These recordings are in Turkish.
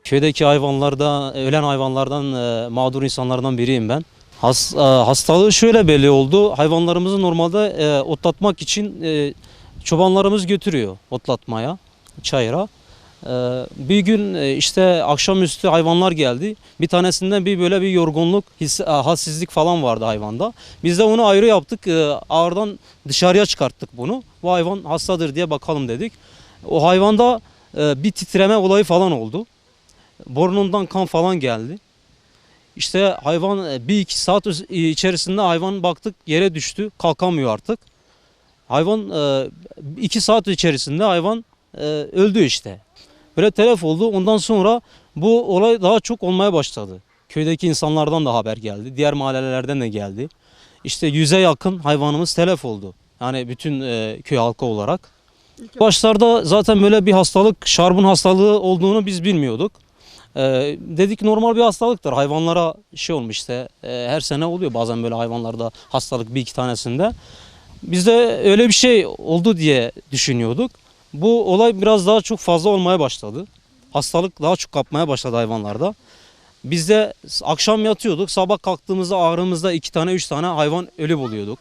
Köydeki hayvanlarda, ölen hayvanlardan mağdur insanlardan biriyim ben. Hastalığı şöyle belli oldu. Hayvanlarımızı normalde otlatmak için çobanlarımız götürüyor otlatmaya, çayıra. Bir gün işte akşamüstü hayvanlar geldi. Bir tanesinden bir böyle bir yorgunluk, halsizlik falan vardı hayvanda. Biz de onu ayrı yaptık. Ağırdan dışarıya çıkarttık bunu. Bu hayvan hastadır diye bakalım dedik. O hayvanda bir titreme olayı falan oldu. Burnundan kan falan geldi. İşte hayvan bir iki saat içerisinde hayvan baktık yere düştü. Kalkamıyor artık. Hayvan 2 saat içerisinde hayvan öldü işte. Böyle telef oldu. Ondan sonra bu olay daha çok olmaya başladı. Köydeki insanlardan da haber geldi. Diğer mahallelerden de geldi. İşte 100'e yakın hayvanımız telef oldu. Yani bütün köy halkı olarak. Başlarda zaten böyle bir hastalık, şarbon hastalığı olduğunu biz bilmiyorduk. Dedik normal bir hastalıktır. Hayvanlara şey olmuş işte her sene oluyor bazen böyle hayvanlarda hastalık bir iki tanesinde. Biz de öyle bir şey oldu diye düşünüyorduk. Bu olay biraz daha çok fazla olmaya başladı. Hastalık daha çok kapmaya başladı hayvanlarda. Biz de akşam yatıyorduk. Sabah kalktığımızda ağrımızda 2 tane 3 tane hayvan ölü buluyorduk.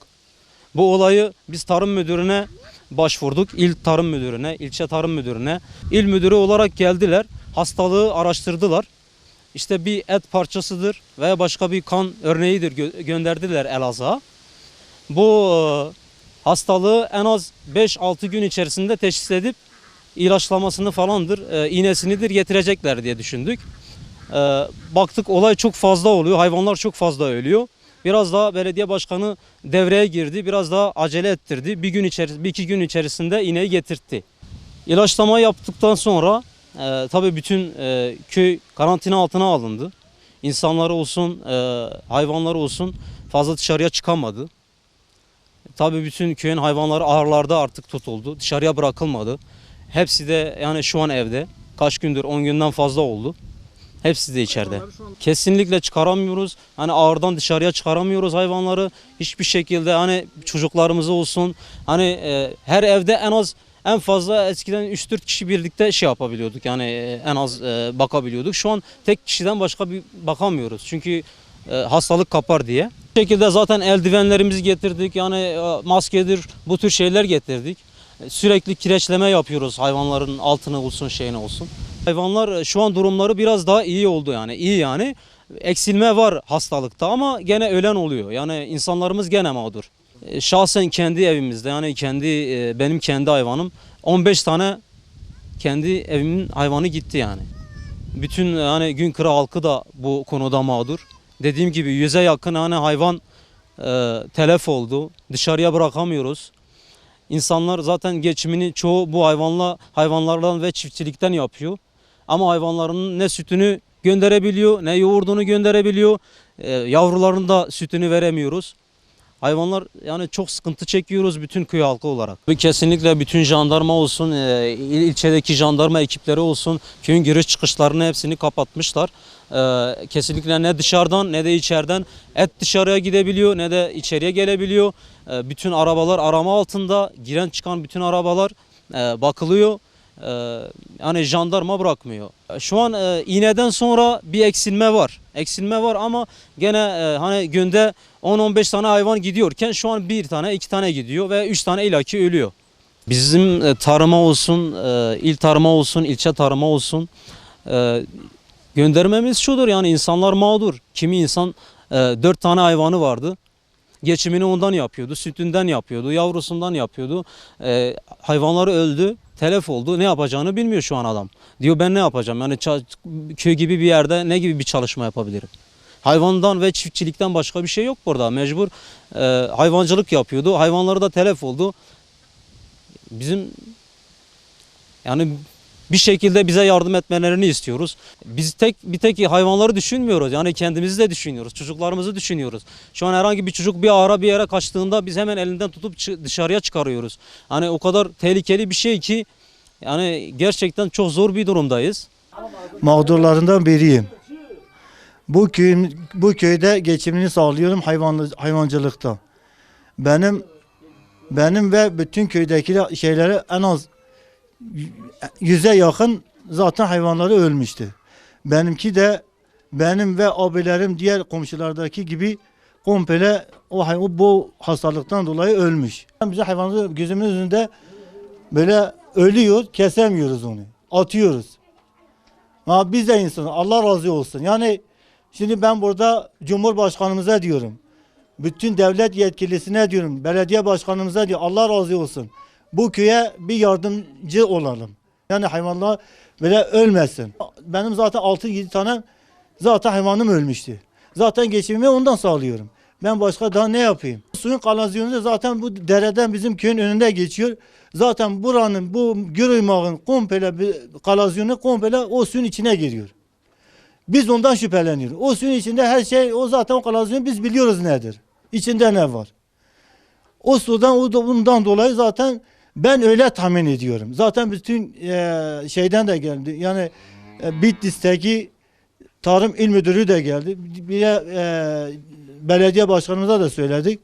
Bu olayı biz tarım müdürüne başvurduk. İl tarım müdürüne, ilçe tarım müdürüne. İl müdürü olarak geldiler. Hastalığı araştırdılar. İşte bir et parçasıdır veya başka bir kan örneğidir gönderdiler Elazığ'a. Bu hastalığı en az 5-6 gün içerisinde teşhis edip ilaçlamasını falandır, iğnesinidir getirecekler diye düşündük. Baktık olay çok fazla oluyor. Hayvanlar çok fazla ölüyor. Biraz daha belediye başkanı devreye girdi. Biraz daha acele ettirdi. Bir iki gün içerisinde iğneyi getirtti. İlaçlama yaptıktan sonra tabii bütün köy karantina altına alındı. İnsanları olsun, hayvanları olsun fazla dışarıya çıkamadı. Tabii bütün köyün hayvanları ahırlarda artık tutuldu. Dışarıya bırakılmadı. Hepsi de yani şu an evde. Kaç gündür 10 günden fazla oldu. Hepsi de içeride. Kesinlikle çıkaramıyoruz. Hani ağırdan dışarıya çıkaramıyoruz hayvanları. Hiçbir şekilde hani çocuklarımız olsun. Hani her evde en fazla eskiden 3-4 kişi birlikte şey yapabiliyorduk. Yani en az bakabiliyorduk. Şu an tek kişiden başka bir bakamıyoruz. Çünkü hastalık kapar diye. Bu şekilde zaten eldivenlerimizi getirdik. Yani maskedir bu tür şeyler getirdik. Sürekli kireçleme yapıyoruz hayvanların altına olsun şeyine olsun. Hayvanlar şu an durumları biraz daha iyi oldu yani. İyi yani. Eksilme var hastalıkta ama gene ölen oluyor. Yani insanlarımız gene mağdur. Şahsen kendi evimizde yani benim kendi hayvanım 15 tane kendi evimin hayvanı gitti yani. Bütün hani Günkıra halkı da bu konuda mağdur. Dediğim gibi 100'e yakın hani hayvan telef oldu. Dışarıya bırakamıyoruz. İnsanlar zaten geçimini çoğu bu hayvanlardan ve çiftçilikten yapıyor. Ama hayvanlarının ne sütünü gönderebiliyor, ne yoğurdunu gönderebiliyor. Yavrularının da sütünü veremiyoruz. Hayvanlar yani çok sıkıntı çekiyoruz bütün köy halkı olarak. Kesinlikle bütün jandarma olsun, ilçedeki jandarma ekipleri olsun, köyün giriş çıkışlarını hepsini kapatmışlar. Kesinlikle ne dışarıdan ne de içeriden et dışarıya gidebiliyor ne de içeriye gelebiliyor. Bütün arabalar arama altında, giren çıkan bütün arabalar bakılıyor. Yani jandarma bırakmıyor. Şu an iğneden sonra bir eksilme var. Eksilme var ama gene hani günde 10-15 tane hayvan gidiyorken şu an 1 tane 2 tane gidiyor ve 3 tane ilaki ölüyor. Bizim tarıma olsun, il tarıma olsun, ilçe tarıma olsun göndermemiz şudur yani insanlar mağdur. Kimi insan 4 tane hayvanı vardı. Geçimini ondan yapıyordu, sütünden yapıyordu, yavrusundan yapıyordu. Hayvanları öldü, telef oldu. Ne yapacağını bilmiyor şu an adam. Diyor ben ne yapacağım? Yani köy gibi bir yerde ne gibi bir çalışma yapabilirim? Hayvandan ve çiftçilikten başka bir şey yok burada. Mecbur hayvancılık yapıyordu. Hayvanları da telef oldu. Bizim yani bir şekilde bize yardım etmelerini istiyoruz. Biz bir tek hayvanları düşünmüyoruz. Yani kendimizi de düşünüyoruz. Çocuklarımızı düşünüyoruz. Şu an herhangi bir çocuk bir ara bir yere kaçtığında biz hemen elinden tutup dışarıya çıkarıyoruz. Hani o kadar tehlikeli bir şey ki yani gerçekten çok zor bir durumdayız. Mağdurlarından biriyim. Bu köyde geçimini sağlıyorum hayvancılıkta. Benim ve bütün köydeki şeylere en az 100'e yakın zaten hayvanları ölmüştü. Benimki de benim ve abilerim diğer komşulardaki gibi komple bu hastalıktan dolayı ölmüş. Bize hayvanları gözümüzün önünde böyle ölüyor, kesemiyoruz onu. Atıyoruz. Ha, biz de insan, Allah razı olsun. Yani şimdi ben burada Cumhurbaşkanımıza diyorum. Bütün devlet yetkilisine diyorum. Belediye başkanımıza diyor. Allah razı olsun. Bu köye bir yardımcı olalım. Yani hayvanlar böyle ölmesin. Benim zaten 6-7 tane zaten hayvanım ölmüştü. Zaten geçimimi ondan sağlıyorum. Ben başka daha ne yapayım? Suyun kanalizasyonu zaten bu dereden bizim köyün önünde geçiyor. Zaten buranın bu Güreymağ'ın komple kanalizasyonu komple o suyun içine giriyor. Biz ondan şüpheleniyoruz. O suyun içinde her şey, o zaten o kanalizasyon biz biliyoruz nedir. İçinde ne var. O sudan, bundan dolayı zaten ben öyle tahmin ediyorum. Zaten bütün şeyden de geldi. Yani Bitlis'teki Tarım İl Müdürü de geldi. Bir belediye başkanımıza da söyledik.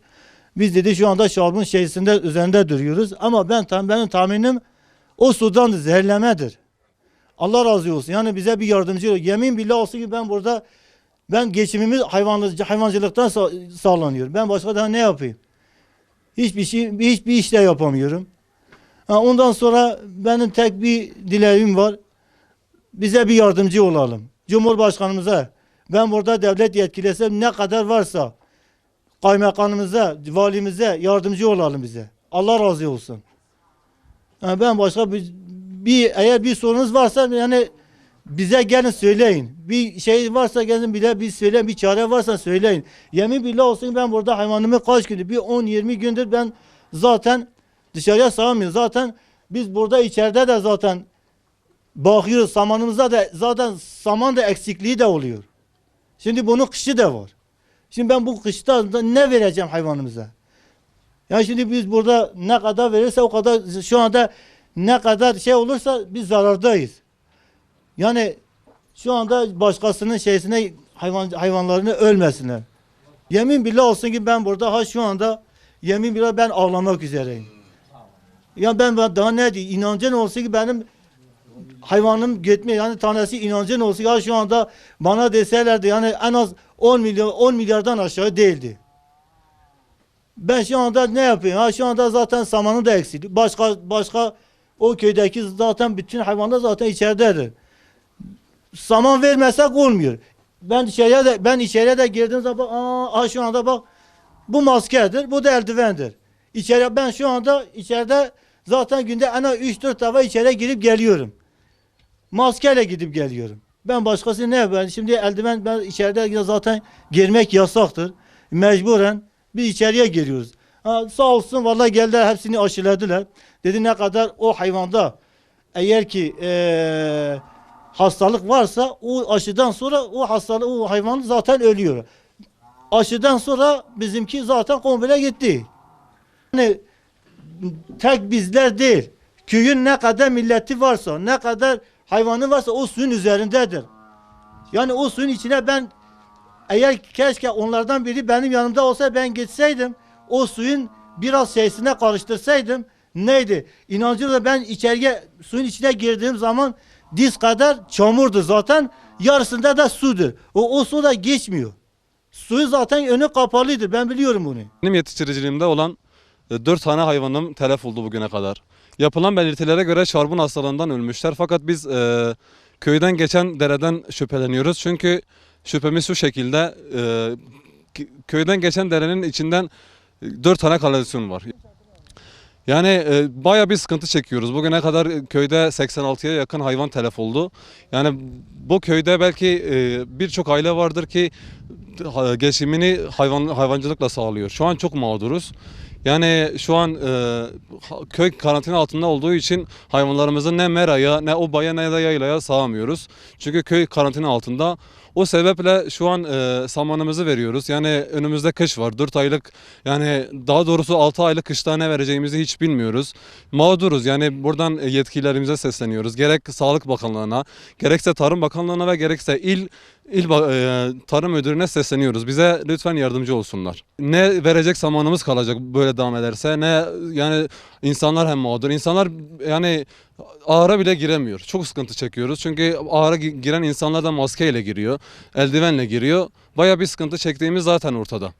Biz dedi şu anda şarbon şeysinde üzerinde duruyoruz. Ama benim tahminim o sudan zehirlemedir. Allah razı olsun. Yani bize bir yardımcı olur. Yemin billah olsun ki ben geçimimi hayvancılıktan sağlanıyor. Ben başka daha ne yapayım? Hiçbir iş de yapamıyorum. Ondan sonra benim tek bir dileğim var. Bize bir yardımcı olalım. Cumhurbaşkanımıza, ben burada devlet yetkilisem ne kadar varsa kaymakamımıza, valimize yardımcı olalım bize. Allah razı olsun. Ben başka eğer bir sorunuz varsa yani bize gelin söyleyin. Bir şey varsa gelin bile bir söyleyin. Bir çare varsa söyleyin. Yemin billah olsun ben burada hayvanımı kaç gündür, bir 10-20 gündür ben zaten dışarıya sağamıyorum. Zaten biz burada içeride de zaten bakıyoruz. Samanımızda da zaten saman da eksikliği de oluyor. Şimdi bunun kışı da var. Şimdi ben bu kışta ne vereceğim hayvanımıza? Yani şimdi biz burada ne kadar verirse o kadar şu anda ne kadar şey olursa biz zarardayız. Yani şu anda başkasının şeysine hayvanlarını ölmesinler. Yemin billah olsun ki ben burada şu anda yemin billah ben ağlamak üzereyim. Ya ben daha ne diyeyim? İnancın olsun ki benim hayvanım gitmiyor. Yani tanesi inancın olsun ya şu anda bana deselerdi yani en az 10 milyardan aşağı değildi. Ben şu anda ne yapayım? Şu anda zaten samanı da eksik. Başka o köydeki zaten bütün hayvanlar zaten içeridedir. Saman vermesek olmuyor. Ben içeriye de girdiğim zaman şu anda bak bu maskedir, bu da eldivendir. Ben şu anda içeride zaten günde en az 3-4 defa içeriye girip geliyorum. Maskeyle gidip geliyorum. Ben başkası ne yapayım? Şimdi eldiven ben içeride zaten girmek yasaktır. Mecburen biz içeriye giriyoruz. Sağ olsun vallahi geldiler hepsini aşıladılar. Dedi ne kadar o hayvanda eğer ki hastalık varsa o aşıdan sonra o hayvan zaten ölüyor. Aşıdan sonra bizimki zaten komple gitti. Yani tek bizler değil. Köyün ne kadar milleti varsa, ne kadar hayvanı varsa o suyun üzerindedir. Yani o suyun içine ben eğer keşke onlardan biri benim yanımda olsa ben geçseydim o suyun biraz şeysine karıştırsaydım neydi? İnancı da ben suyun içine girdiğim zaman diz kadar çamurdu zaten yarısında da sudur. O su da geçmiyor. Suyu zaten önü kapalıydı ben biliyorum bunu. Benim yetiştiriciliğimde olan 4 tane hayvanım telef oldu bugüne kadar. Yapılan belirtilere göre şarbon hastalığından ölmüşler. Fakat biz köyden geçen dereden şüpheleniyoruz. Çünkü şüphemiz şu şekilde köyden geçen derenin içinden 4 tane kanalizasyon var. Yani baya bir sıkıntı çekiyoruz. Bugüne kadar köyde 86'ya yakın hayvan telef oldu. Yani bu köyde belki birçok aile vardır ki geçimini hayvancılıkla sağlıyor. Şu an çok mağduruz. Yani şu an köy karantina altında olduğu için hayvanlarımızı ne meraya, ne obaya, ne de yaylaya sağamıyoruz. Çünkü köy karantina altında. O sebeple şu an samanımızı veriyoruz. Yani önümüzde kış var. 4 aylık yani daha doğrusu 6 aylık kışta ne vereceğimizi hiç bilmiyoruz. Mağduruz. Yani buradan yetkililerimize sesleniyoruz. Gerek Sağlık Bakanlığı'na, gerekse Tarım Bakanlığı'na ve gerekse Tarım Müdürü'ne sesleniyoruz. Bize lütfen yardımcı olsunlar. Ne verecek samanımız kalacak böyle böyle devam ederse ne yani insanlar hem mağdur. İnsanlar yani ahıra bile giremiyor. Çok sıkıntı çekiyoruz. Çünkü ahıra giren insanlar da maskeyle giriyor. Eldivenle giriyor. Baya bir sıkıntı çektiğimiz zaten ortada.